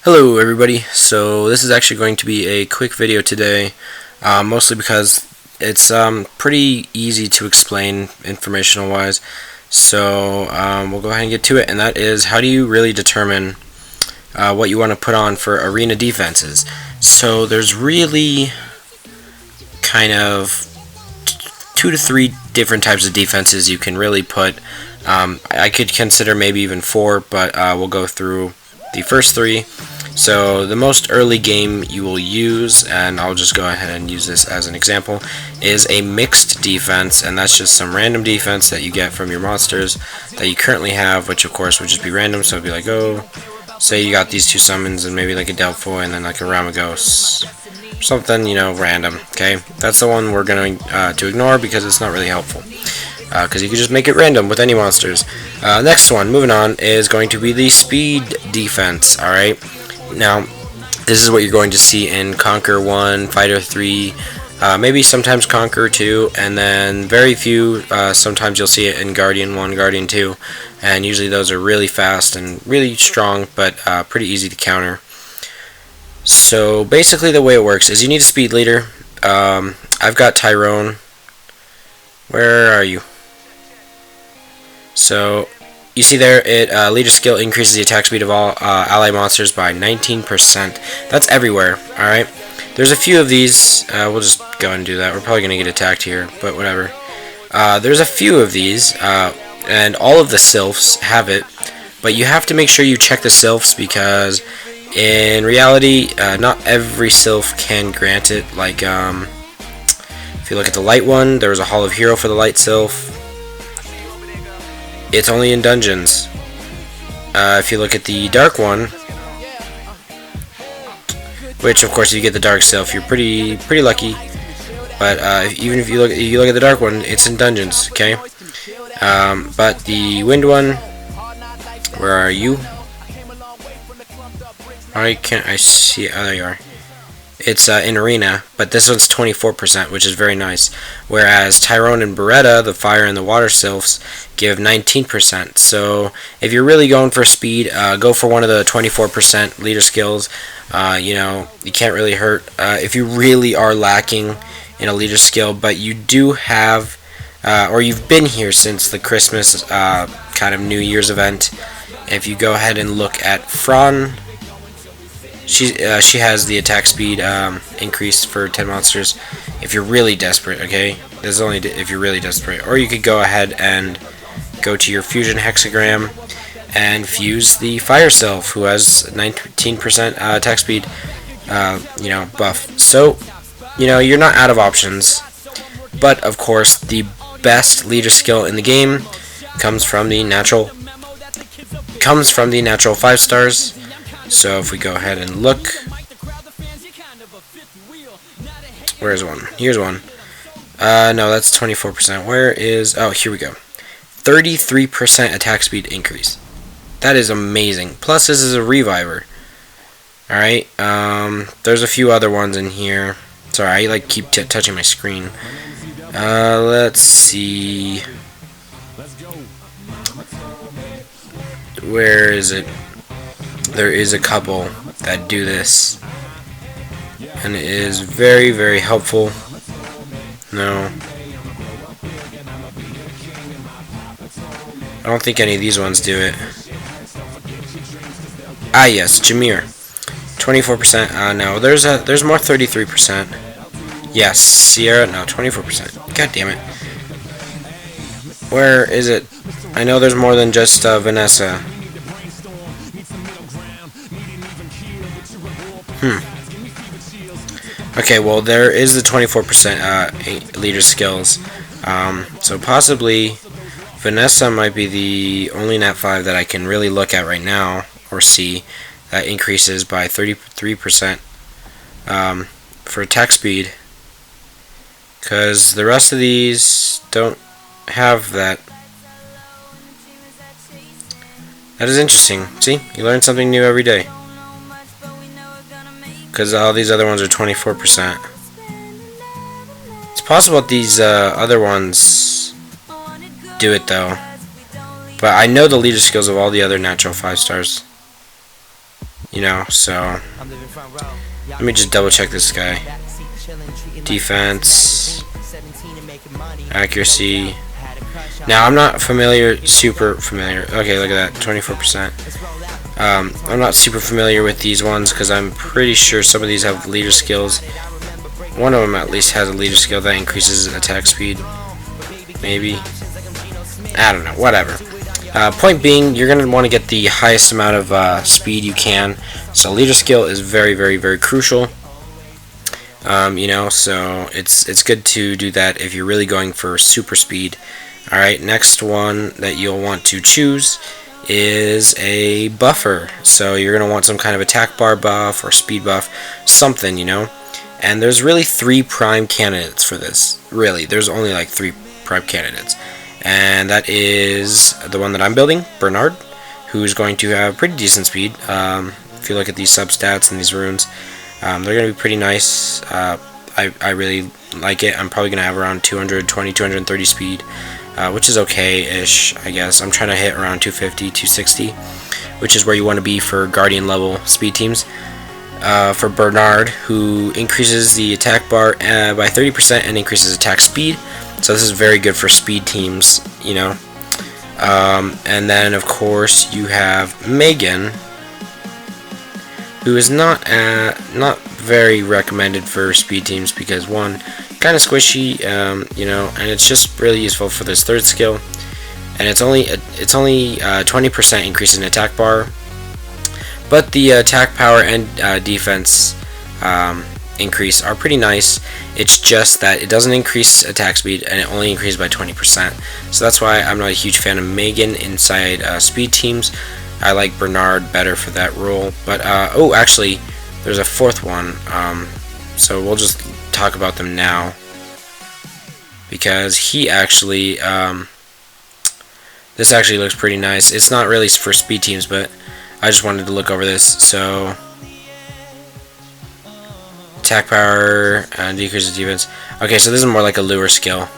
Hello everybody, so this is actually going to be a quick video today, mostly because it's pretty easy to explain informational wise, so we'll go ahead and get to it, and that is how do you really determine what you want to put on for arena defenses. So there's really kind of 2 to 3 different types of defenses you can really put. I could consider maybe even 4, but we'll go through the first 3. So the most early game you will use, and I'll just go ahead and use this as an example, is a mixed defense, and that's just some random defense that you get from your monsters that you currently have, which of course would just be random. So it'd be like, oh, say you got these 2 summons and maybe like a Delphoid and then like a Ramagos, something, random. Okay, that's the one we're going to ignore because it's not really helpful. Because you can just make it random with any monsters. Next one, moving on, is going to be the speed defense. Alright, now this is what you're going to see in Conquer 1, Fighter 3, maybe sometimes Conquer 2, and then very few, sometimes you'll see it in Guardian 1, Guardian 2, and usually those are really fast and really strong, but pretty easy to counter. So basically the way it works is you need a speed leader. I've got Tyrone. Where are you? So you see there, leader skill increases the attack speed of all ally monsters by 19%. That's everywhere, alright? There's a few of these. We'll just go and do that. We're probably going to get attacked here, but whatever. There's a few of these, and all of the sylphs have it, but you have to make sure you check the sylphs because in reality, not every sylph can grant it. Like, if you look at the light one, there was a Hall of Hero for the light sylph. It's only in dungeons. If you look at the dark one, which of course if you get the dark sylph, you're pretty lucky. But even if you look at the dark one, it's in dungeons. Okay. But the wind one, where are you? I can't. I see. Oh, there you are. It's in arena, but this one's 24%, which is very nice. Whereas Tyrone and Beretta, the fire and the water sylphs, give 19%. So if you're really going for speed, go for one of the 24% leader skills. You can't really hurt if you really are lacking in a leader skill, but you do have, or you've been here since the Christmas kind of New Year's event. If you go ahead and look at Fran, she has the attack speed increased for 10 monsters if you're really desperate, okay? This is only if you're really desperate. Or you could go ahead and go to your fusion hexagram and fuse the fire sylph, who has 19% attack speed buff. So, you're not out of options. But of course, the best leader skill in the game comes from the natural 5 stars. So if we go ahead and look, where's one? Here's one. No, that's 24%. Where is? Oh, here we go. 33% attack speed increase. That is amazing. Plus, this is a reviver. All right. There's a few other ones in here. Sorry, I keep touching my screen. Let's see. Where is it? There is a couple that do this, and it is very, very helpful. No, I don't think any of these ones do it. Ah, yes, Jameer, 24%. No, there's more, 33%. Yes, Sierra, no, 24%. God damn it. Where is it? I know there's more than just Vanessa. Okay, well, there is the 24% leader skills. So possibly Vanessa might be the only Nat 5 that I can really look at right now or see that increases by 33% for attack speed. Because the rest of these don't have that. That is interesting. See, you learn something new every day. Because all these other ones are 24%. It's possible that these other ones do it though. But I know the leader skills of all the other natural 5 stars. you know. So let me just double check this guy. Defense, accuracy. Now I'm not super familiar. Okay, look at that, 24%. I'm not super familiar with these ones because I'm pretty sure some of these have leader skills. One of them at least has a leader skill that increases attack speed. Maybe. I don't know. Whatever. Point being, you're going to want to get the highest amount of speed you can. So leader skill is very, very, very crucial. You know, so it's good to do that if you're really going for super speed. Alright, next one that you'll want to choose is a buffer. So you're going to want some kind of attack bar buff or speed buff, something, you know. And there's really 3 prime candidates for this. Really, there's only like 3 prime candidates. And that is the one that I'm building, Bernard, who's going to have pretty decent speed. If you look at these substats and these runes, they're going to be pretty nice. I really like it. I'm probably going to have around 220, 230 speed. Which is okay-ish, I guess. I'm trying to hit around 250, 260, which is where you want to be for Guardian level speed teams. For Bernard, who increases the attack bar by 30% and increases attack speed. So this is very good for speed teams, you know. And then, of course, you have Megan, who is not very recommended for speed teams because, one, kind of squishy, you know, and it's just really useful for this 3rd skill, and it's only 20% increase in attack bar, but the attack power and defense increase are pretty nice. It's just that it doesn't increase attack speed, and it only increases by 20%. So that's why I'm not a huge fan of Megan inside speed teams. I like Bernard better for that role. But oh, actually, there's a 4th one. So we'll just talk about them now, because he actually this actually looks pretty nice. It's not really for speed teams, but I just wanted to look over this. So attack power and decreases defense. Okay, so this is more like a lure skill.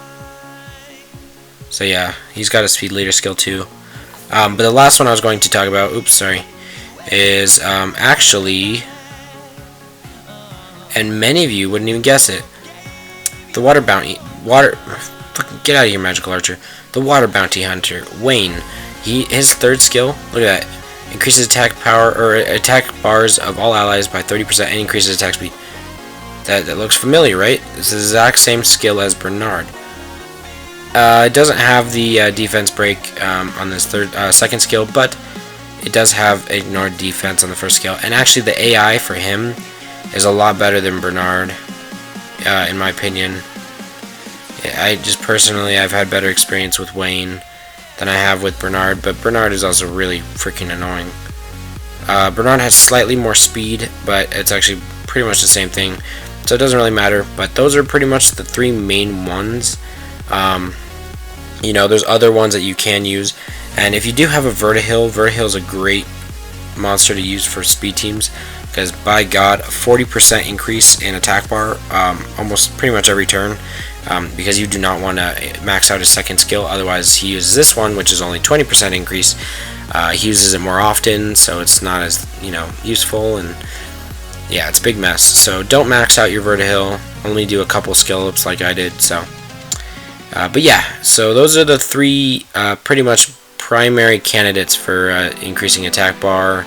So yeah, he's got a speed leader skill too. But the last one I was going to talk about, is actually, and many of you wouldn't even guess it, the water bounty, fucking get out of here, magical archer. The water bounty hunter, Wayne. His 3rd skill, look at that, increases attack power or attack bars of all allies by 30% and increases attack speed. That looks familiar, right? It's the exact same skill as Bernard. It doesn't have the defense break on this 2nd skill, but it does have ignored defense on the 1st skill. And actually, the AI for him is a lot better than Bernard, in my opinion. I just personally, I've had better experience with Wayne than I have with Bernard, but Bernard is also really freaking annoying. Bernard has slightly more speed, but it's actually pretty much the same thing, so it doesn't really matter. But those are pretty much the 3 main ones. You know, there's other ones that you can use, and if you do have a Vertihil, Vertihil is a great monster to use for speed teams, because by God, 40% increase in attack bar almost pretty much every turn, because you do not want to max out his 2nd skill. Otherwise, he uses this one, which is only 20% increase. He uses it more often, so it's not as, you know, useful, and yeah, it's a big mess. So don't max out your Vertihil, only do a couple skill ups like I did. So but yeah, so those are the 3 pretty much primary candidates for increasing attack bar,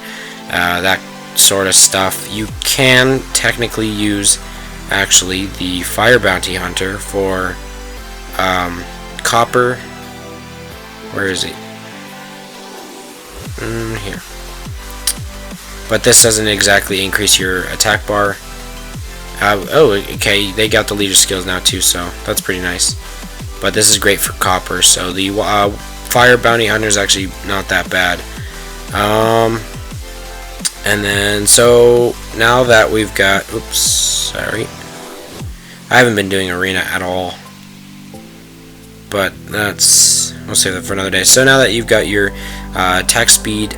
that sort of stuff. You can technically use actually the fire bounty hunter for copper. Where is he? Here. But this doesn't exactly increase your attack bar. Oh, okay, they got the leader skills now too, so that's pretty nice. But this is great for copper, so the fire bounty hunter is actually not that bad. And then, so now that we've got, oops, sorry, I haven't been doing arena at all, but we'll save that for another day. So now that you've got your attack speed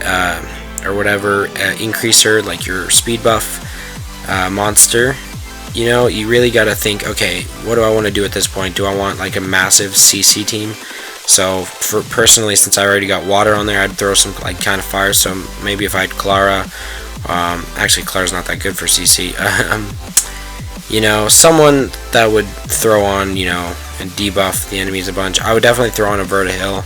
or whatever increaser, like your speed buff monster, you know, you really got to think, okay, what do I want to do at this point? Do I want like a massive CC team? So personally, since I already got water on there, I'd throw some like kind of fire. So maybe if I had Clara Actually, Clara's not that good for CC. You know, someone that would throw on, you know, and debuff the enemies a bunch. I would definitely throw on a Vertihil.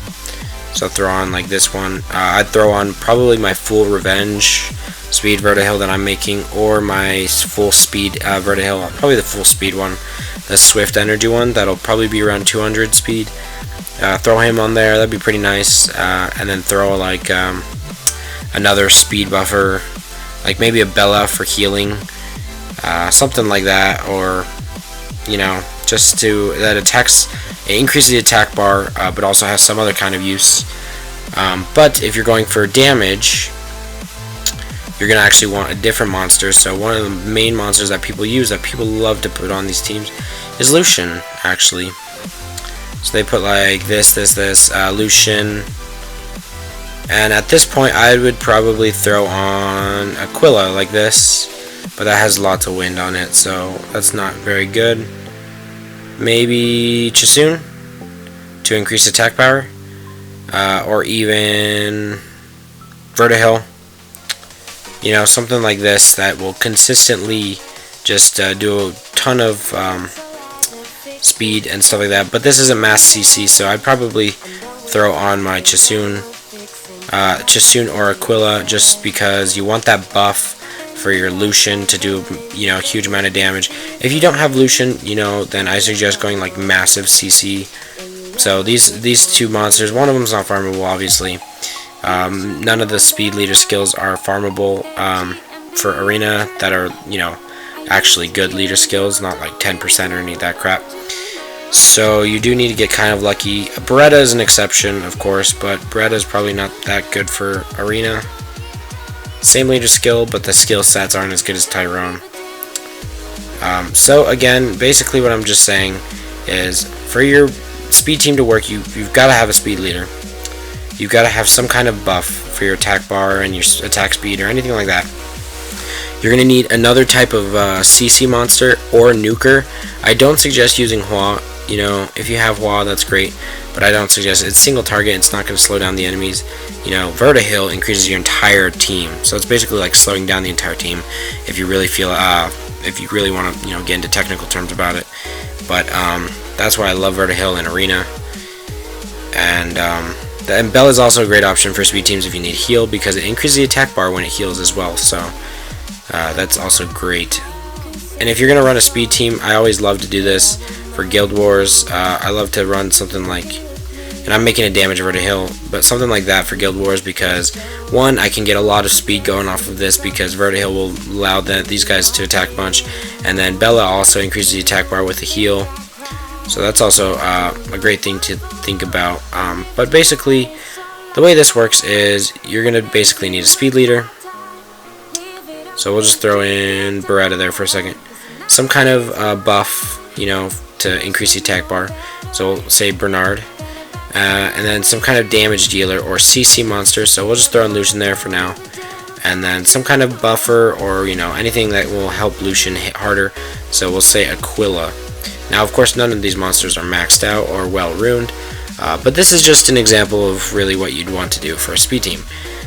So throw on like this one. I'd throw on probably my full revenge speed Vertihil that I'm making, or my full speed Vertihil. Probably the full speed one, the Swift Energy one. That'll probably be around 200 speed. Throw him on there. That'd be pretty nice. And then throw like another speed buffer, like maybe a Bella for healing, something like that, or you know, just to that attacks. It increases the attack bar, but also has some other kind of use. But if you're going for damage, you're going to actually want a different monster. So one of the main monsters that people use, that people love to put on these teams, is Lucian, actually. So they put like this, Lucian. And at this point, I would probably throw on Aquila like this. But that has lots of wind on it, so that's not very good. Maybe Chasun to increase attack power, or even Vertihil. You know, something like this that will consistently just do a ton of speed and stuff like that. But this isn't mass CC, so I'd probably throw on my Chasun or Aquila, just because you want that buff for your Lucian to do, you know, a huge amount of damage. If you don't have Lucian, you know, then I suggest going like massive CC. So these two monsters, one of them's not farmable, obviously. None of the speed leader skills are farmable for arena that are, you know, actually good leader skills, not like 10% or any of that crap. So you do need to get kind of lucky. Beretta is an exception, of course, but Beretta is probably not that good for arena. Same leader skill, but the skill stats aren't as good as Tyrone. So again, basically what I'm just saying is, for your speed team to work, you've got to have a speed leader. You've got to have some kind of buff for your attack bar and your attack speed or anything like that. You're going to need another type of CC monster or nuker. I don't suggest using Hua. You know, if you have Hua, that's great, but I don't suggest it. It's single target. It's not going to slow down the enemies. You know, Vertihil increases your entire team, so it's basically like slowing down the entire team. If you really feel, if you really want to, you know, get into technical terms about it. But that's why I love Vertihil in arena. And Bella is also a great option for speed teams if you need heal, because it increases the attack bar when it heals as well. So that's also great. And if you're gonna run a speed team, I always love to do this for Guild Wars. I love to run something like, and I'm making a damage Vertihil, but something like that for Guild Wars, because one, I can get a lot of speed going off of this, because Vertihil will allow these guys to attack a bunch, and then Bella also increases the attack bar with the heal. So that's also a great thing to think about. But basically, the way this works is you're going to basically need a speed leader. So we'll just throw in Beretta there for a second. Some kind of buff, you know, to increase the attack bar. So we'll say Bernard. And then some kind of damage dealer or CC monster. So we'll just throw in Lucian there for now. And then some kind of buffer, or, you know, anything that will help Lucian hit harder. So we'll say Aquila. Now, of course, none of these monsters are maxed out or well ruined, but this is just an example of really what you'd want to do for a speed team.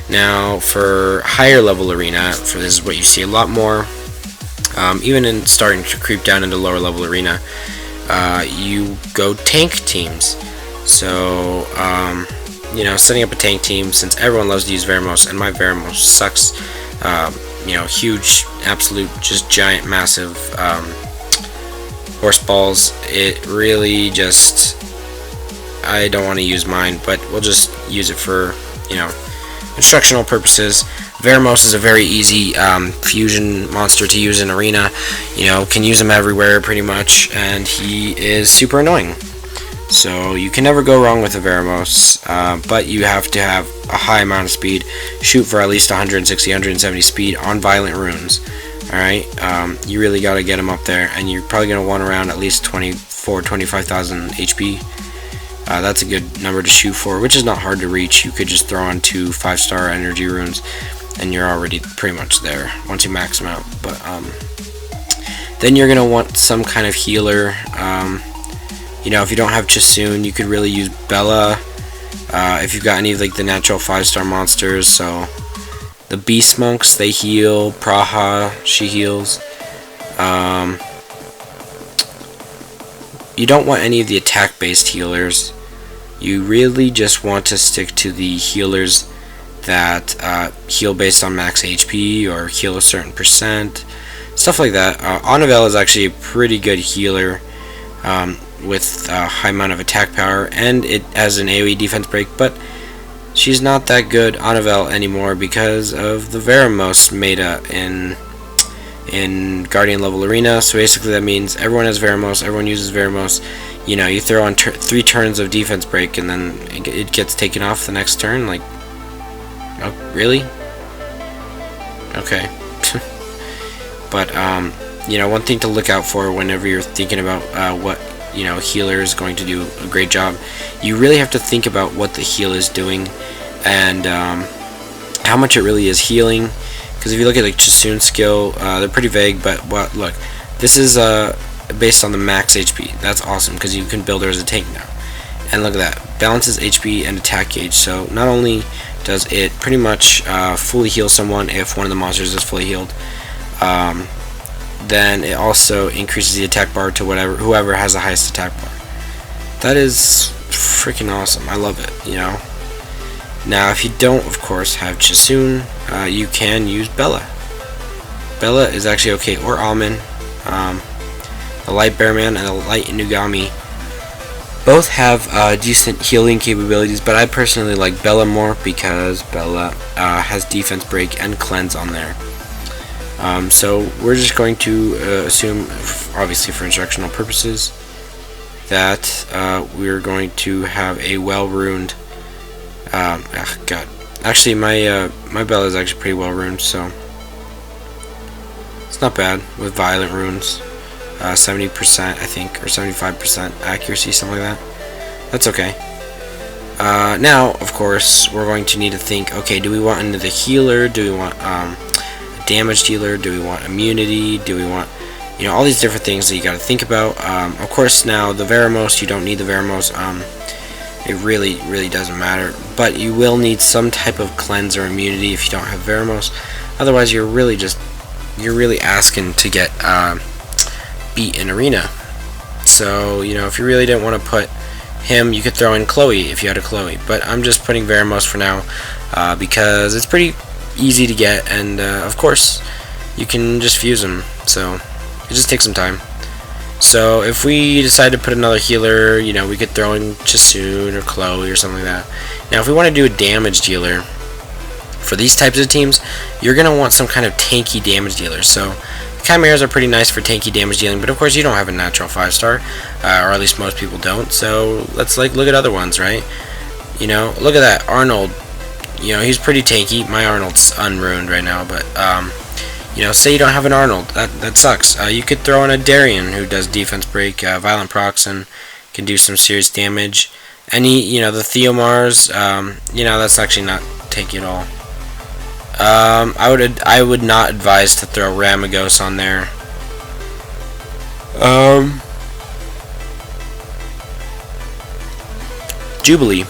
Now, for higher level arena, for this is what you see a lot more, even in starting to creep down into lower level arena, you go tank teams. So, you know, setting up a tank team, since everyone loves to use Veramos, and my Veramos sucks, you know, huge, absolute, just giant, massive, horse balls. It really just, I don't want to use mine, but we'll just use it for, you know, instructional purposes. Veramos is a very easy fusion monster to use in arena. You know, can use him everywhere pretty much, and he is super annoying. So you can never go wrong with a Veramos, but you have to have a high amount of speed. Shoot for at least 160, 170 speed on violent runes. Alright, you really got to get them up there, and you're probably going to want around at least 25,000 HP. That's a good number to shoot for, which is not hard to reach. You could just throw on 2 5-star energy runes, and you're already pretty much there once you max them out. But then you're going to want some kind of healer. You know, if you don't have Chasun, you could really use Bella. If you've got any of like the natural 5-star monsters, so The Beast Monks, they heal. Praha, she heals. You don't want any of the attack-based healers. You really just want to stick to the healers that heal based on max HP or heal a certain percent, stuff like that. Anavel is actually a pretty good healer with a high amount of attack power, and it has an AoE defense break, but she's not that good, Anavel, anymore because of the Veramos meta in Guardian level arena. So basically that means everyone has Veramos, everyone uses Veramos. You know, you throw on 3 turns of defense break and then it gets taken off the next turn. Like, oh, really? Okay. But you know, one thing to look out for whenever you're thinking about what, you know, healer is going to do a great job, you really have to think about what the heal is doing and how much it really is healing. Because if you look at like Chasun's skill, they're pretty vague, but look, this is based on the max HP. That's awesome because you can build her as a tank now. And look at that, balances HP and attack gauge. So not only does it pretty much fully heal someone if one of the monsters is fully healed, then it also increases the attack bar to whoever has the highest attack bar. That is freaking awesome. I love it, you know. Now, if you don't, of course, have Chasun, you can use Bella. Bella is actually okay, or Almond. The Light Bearman and the Light Inugami both have decent healing capabilities, but I personally like Bella more because Bella has defense break and cleanse on there. So we're just going to assume, obviously for instructional purposes, that we're going to have a well-runed. God, actually my Bella is actually pretty well runed, so it's not bad with violent runes. 70% I think, or 75% accuracy, something like that. That's okay. Now, of course, we're going to need to think, okay, do we want into the healer? Do we want a damaged healer? Do we want immunity? Do we want, you know, all these different things that you got to think about. Of course, now the Veramos, you don't need the Veramos. It really doesn't matter, but you will need some type of cleanse or immunity if you don't have Veramos. Otherwise, you're really asking to get beat in arena. So, you know, if you really didn't want to put him, you could throw in Chloe if you had a Chloe, but I'm just putting Veramos for now because it's pretty easy to get, and of course you can just fuse him, so it just takes some time. So if we decide to put another healer, you know, we could throw in Chasun or Chloe or something like that. Now if we want to do a damage dealer for these types of teams, you're going to want some kind of tanky damage dealer. So Chimeras are pretty nice for tanky damage dealing, but of course you don't have a natural 5-star, or at least most people don't. So let's like look at other ones, right? You know, look at that Arnold. You know, he's pretty tanky. My Arnold's unruined right now, but you know, say you don't have an Arnold, that sucks. You could throw in a Darien who does defense break, violent procs, and can do some serious damage. Any, you know, the Theomars, you know, that's actually not tanky at all. I would not advise to throw Ramagos on there. Jubilee,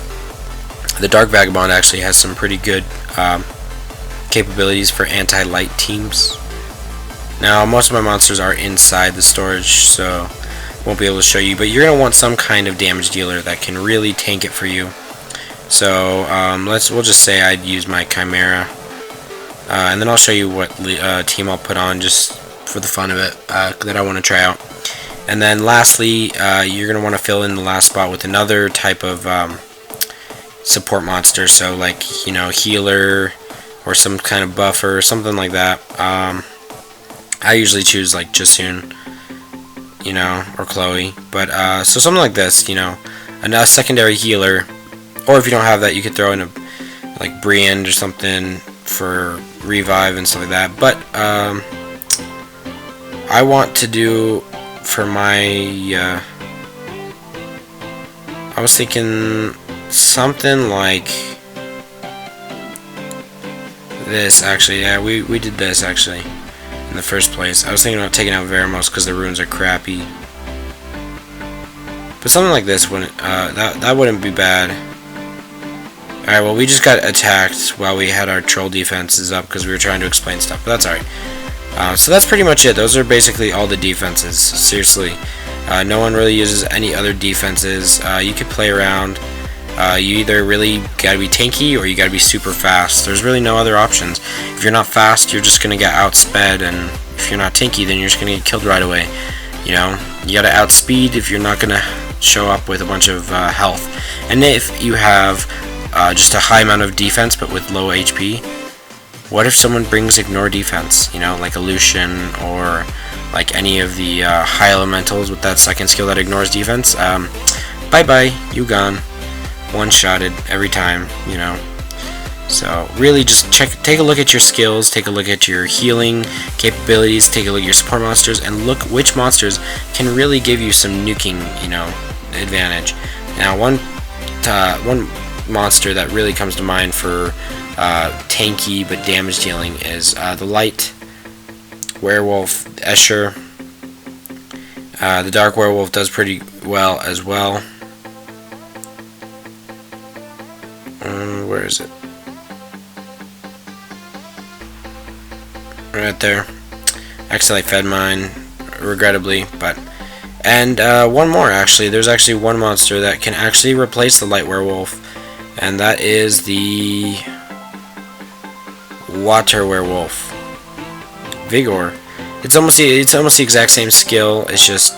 the Dark Vagabond, actually has some pretty good capabilities for anti-light teams. Now, most of my monsters are inside the storage, so won't be able to show you, but you're going to want some kind of damage dealer that can really tank it for you. So we'll just say I'd use my Chimera, and then I'll show you what team I'll put on just for the fun of it that I want to try out. And then lastly, you're going to want to fill in the last spot with another type of support monster, so like, you know, healer or some kind of buffer or something like that. I usually choose like Chasun, you know, or Chloe, but so something like this, you know, a secondary healer, or if you don't have that, you could throw in a like Brienne or something for revive and stuff like that. But I want to do for my I was thinking something like this, actually. Yeah, we did this actually in the first place. I was thinking about taking out Veramos because the runes are crappy, but something like this wouldn't that wouldn't be bad. Alright, well, we just got attacked while we had our troll defenses up because we were trying to explain stuff, but that's alright. So that's pretty much it. Those are basically all the defenses. Seriously. No one really uses any other defenses. You could play around. You either really gotta be tanky or you gotta be super fast. There's really no other options. If you're not fast, you're just gonna get outsped, and if you're not tanky, then you're just gonna get killed right away. You know, you gotta outspeed if you're not gonna show up with a bunch of health. And if you have just a high amount of defense but with low HP, what if someone brings ignore defense? You know, like a Lucian or like any of the high elementals with that second skill that ignores defense. Bye bye, you gone. One-shotted every time, you know. So really just take a look at your skills, take a look at your healing capabilities, take a look at your support monsters, and look which monsters can really give you some nuking, you know, advantage. Now one monster that really comes to mind for tanky but damage dealing is the light werewolf Escher. The dark werewolf does pretty well as well. Where is it? Right there. Actually, I fed mine, regrettably, but... And one more, actually. There's actually one monster that can actually replace the light werewolf, and that is the water werewolf. Vigor. It's almost the exact same skill. It's just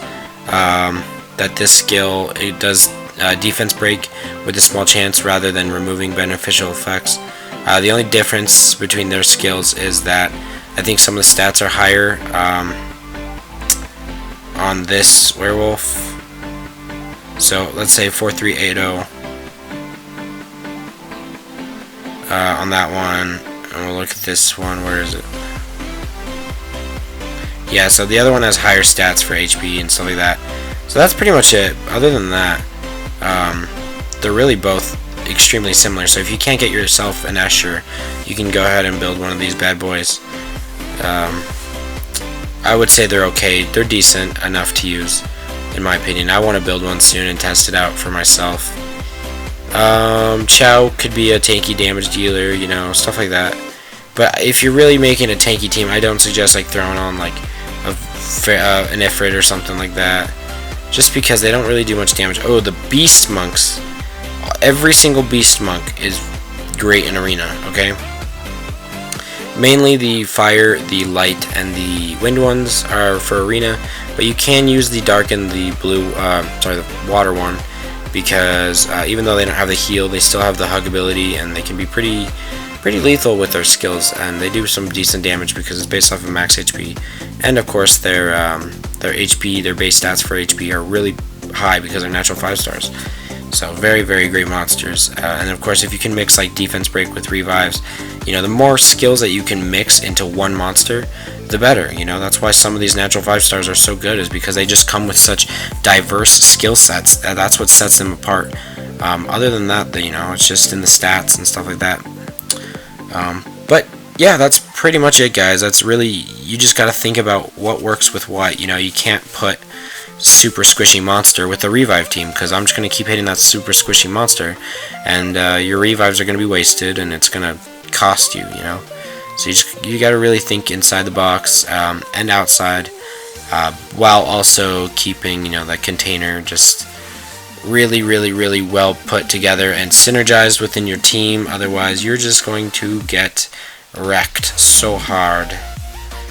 that this skill, it does defense break with a small chance rather than removing beneficial effects. The only difference between their skills is that I think some of the stats are higher on this werewolf. So let's say 4380 on that one, and we'll look at this one. Where is it? Yeah, so the other one has higher stats for HP and stuff like that. So that's pretty much it. Other than that, they're really both extremely similar. So if you can't get yourself an Escher, you can go ahead and build one of these bad boys. I would say they're okay. They're decent enough to use, in my opinion. I want to build one soon and test it out for myself. Chow could be a tanky damage dealer, you know, stuff like that. But if you're really making a tanky team, I don't suggest like throwing on like an Ifrit or something like that, just because they don't really do much damage. Oh, the Beast Monks. Every single Beast Monk is great in Arena, okay? Mainly the Fire, the Light, and the Wind ones are for Arena, but you can use the Dark and the Blue, the Water one, because even though they don't have the heal, they still have the hug ability, and they can be pretty lethal with their skills, and they do some decent damage because it's based off of max HP. And of course their HP, their base stats for HP are really high because they're natural 5 stars. So very great monsters. And of course if you can mix like defense break with revives, you know, the more skills that you can mix into one monster, the better. You know, that's why some of these natural 5 stars are so good, is because they just come with such diverse skill sets. That's what sets them apart. Other than that, you know, it's just in the stats and stuff like that. But yeah, that's pretty much it, guys. That's really, you just got to think about what works with what. You know, you can't put super squishy monster with a revive team, because I'm just going to keep hitting that super squishy monster, and your revives are going to be wasted, and it's going to cost you, you know. So you got to really think inside the box and outside, while also keeping, you know, that container just really well put together and synergized within your team. Otherwise you're just going to get wrecked so hard.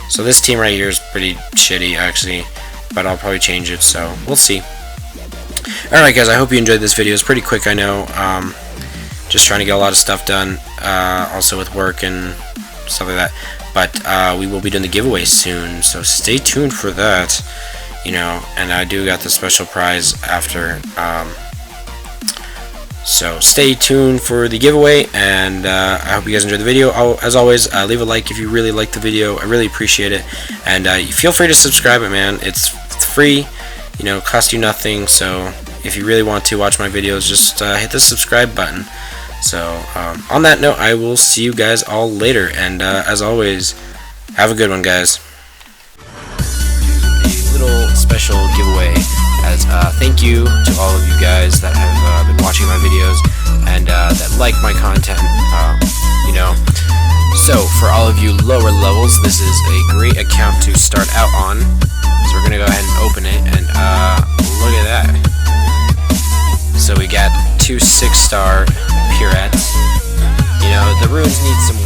So this team right here is pretty shitty actually, but I'll probably change it, so we'll see. Alright guys, I hope you enjoyed this video. It's pretty quick, I know. Just trying to get a lot of stuff done, also with work and stuff like that. But we will be doing the giveaway soon, so stay tuned for that. You know, and I do got the special prize after, so stay tuned for the giveaway, and I hope you guys enjoyed the video. As always, leave a like if you really liked the video. I really appreciate it, and feel free to subscribe it, man. It's free, you know, cost you nothing, so if you really want to watch my videos, just hit the subscribe button. So on that note, I will see you guys all later, and as always, have a good one, guys. Special giveaway as thank you to all of you guys that have been watching my videos and that like my content. You know, so for all of you lower levels, this is a great account to start out on. So we're gonna go ahead and open it, and look at that. So we got 2 6-star Purettes. You know, the runes need some